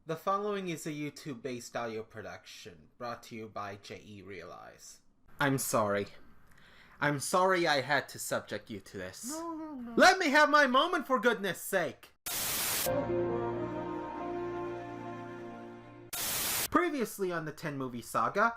The following is a YouTube-based audio production, brought to you by J.E. Realize. I'm sorry. I'm sorry I had to subject you to this. No. Let me have my moment, for goodness sake! Previously on the 10 movie saga...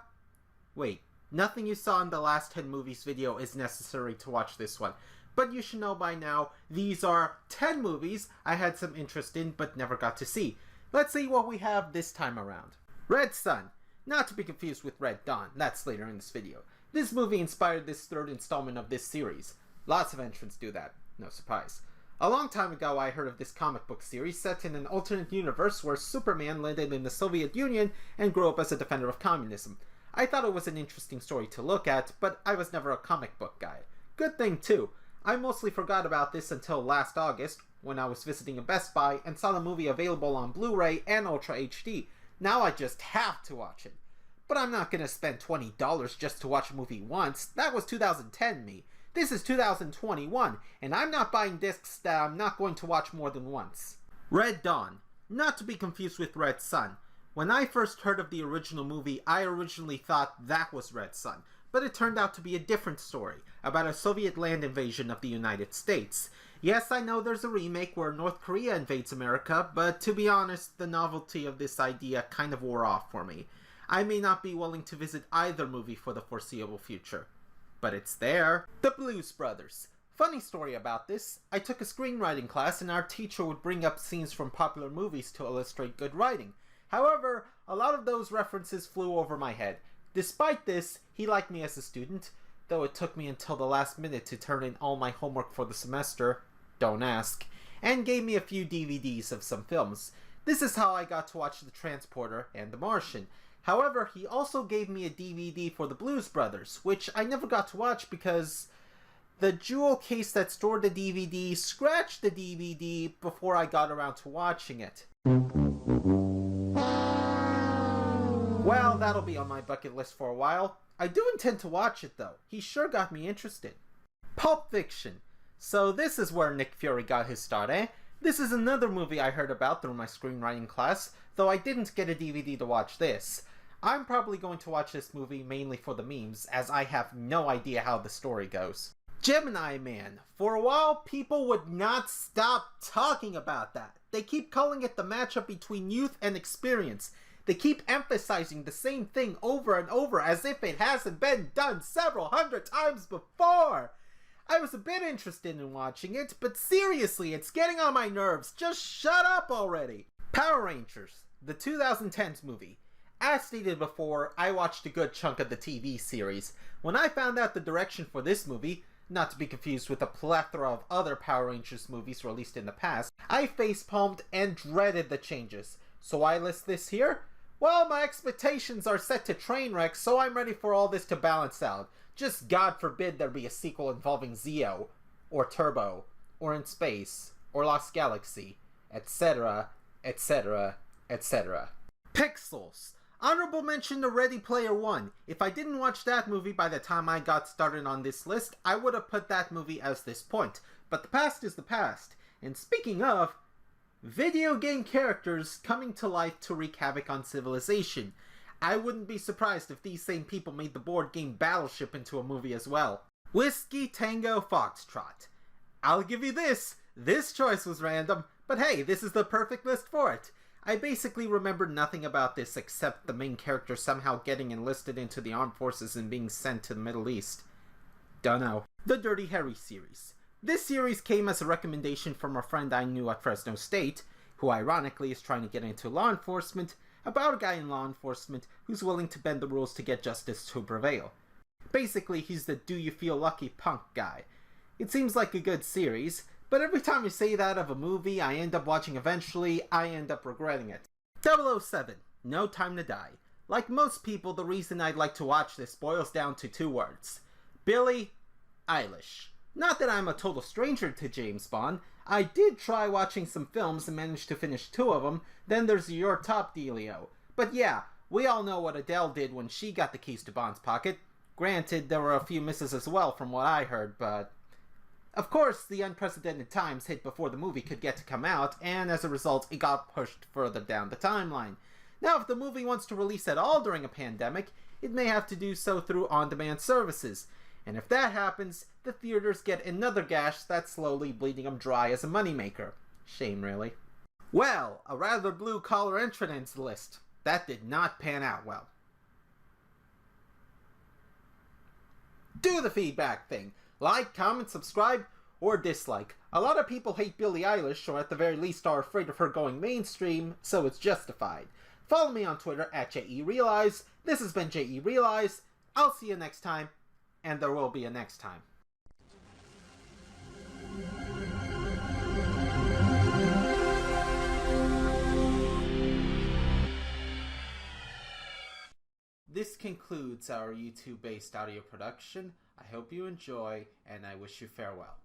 Wait, nothing you saw in the last 10 movies video is necessary to watch this one. But you should know by now, these are 10 movies I had some interest in but never got to see. Let's see what we have this time around. Red Sun. Not to be confused with Red Dawn, that's later in this video. This movie inspired this third installment of this series. Lots of entrants do that, no surprise. A long time ago I heard of this comic book series set in an alternate universe where Superman landed in the Soviet Union and grew up as a defender of communism. I thought it was an interesting story to look at, but I was never a comic book guy. Good thing too. I mostly forgot about this until last August, when I was visiting a Best Buy and saw the movie available on Blu-ray and Ultra HD. Now I just have to watch it. But I'm not gonna spend $20 just to watch a movie once. That was 2010 me. This is 2021, and I'm not buying discs that I'm not going to watch more than once. Red Dawn. Not to be confused with Red Sun. When I first heard of the original movie, I originally thought that was Red Sun, but it turned out to be a different story, about a Soviet land invasion of the United States. Yes, I know there's a remake where North Korea invades America, but to be honest, the novelty of this idea kind of wore off for me. I may not be willing to visit either movie for the foreseeable future. But it's there. The Blues Brothers. Funny story about this, I took a screenwriting class and our teacher would bring up scenes from popular movies to illustrate good writing. However, a lot of those references flew over my head. Despite this, he liked me as a student, though it took me until the last minute to turn in all my homework for the semester. Don't ask. And gave me a few DVDs of some films. This is how I got to watch The Transporter and The Martian. However, he also gave me a DVD for The Blues Brothers, which I never got to watch because the jewel case that stored the DVD scratched the DVD before I got around to watching it. Well, that'll be on my bucket list for a while. I do intend to watch it though. He sure got me interested. Pulp Fiction. So this is where Nick Fury got his start, eh? This is another movie I heard about through my screenwriting class, though I didn't get a DVD to watch this. I'm probably going to watch this movie mainly for the memes, as I have no idea how the story goes. Gemini Man. For a while, people would not stop talking about that. They keep calling it the matchup between youth and experience. They keep emphasizing the same thing over and over as if it hasn't been done several hundred times before. I was a bit interested in watching it, but seriously, it's getting on my nerves. Just shut up already. Power Rangers, the 2010s movie. As stated before, I watched a good chunk of the TV series. When I found out the direction for this movie, not to be confused with a plethora of other Power Rangers movies released in the past, I facepalmed and dreaded the changes. So why list this here? Well, my expectations are set to train wreck, so I'm ready for all this to balance out. Just God forbid there be a sequel involving Zeo, or Turbo, or In Space, or Lost Galaxy, etc., etc., etc. Pixels. Honorable mention to Ready Player One. If I didn't watch that movie by the time I got started on this list, I would have put that movie as this point. But the past is the past. And speaking of, video game characters coming to life to wreak havoc on civilization. I wouldn't be surprised if these same people made the board game Battleship into a movie as well. Whiskey Tango Foxtrot. I'll give you this choice was random, but hey, this is the perfect list for it. I basically remember nothing about this except the main character somehow getting enlisted into the armed forces and being sent to the Middle East. Dunno. The Dirty Harry series. This series came as a recommendation from a friend I knew at Fresno State, who ironically is trying to get into law enforcement, about a guy in law enforcement who's willing to bend the rules to get justice to prevail. Basically, he's the do you feel lucky punk guy. It seems like a good series, but every time you say that of a movie I end up watching eventually, I end up regretting it. 007. No Time to Die. Like most people, the reason I'd like to watch this boils down to two words. Billie Eilish. Not that I'm a total stranger to James Bond. I did try watching some films and managed to finish 2 of them, then there's Your Top dealio. But yeah, we all know what Adele did when she got the keys to Bond's pocket. Granted, there were a few misses as well from what I heard, but Of course, the unprecedented times hit before the movie could get to come out, and as a result, it got pushed further down the timeline. Now, if the movie wants to release at all during a pandemic, it may have to do so through on-demand services. And if that happens, the theaters get another gash that's slowly bleeding them dry as a moneymaker. Shame, really. Well, a rather blue-collar entrant into the list. That did not pan out well. Do the feedback thing. Like, comment, subscribe, or dislike. A lot of people hate Billie Eilish, or at the very least are afraid of her going mainstream, so it's justified. Follow me on Twitter at JERealize. This has been JERealize. I'll see you next time, and there will be a next time. This concludes our YouTube-based audio production. I hope you enjoy, and I wish you farewell.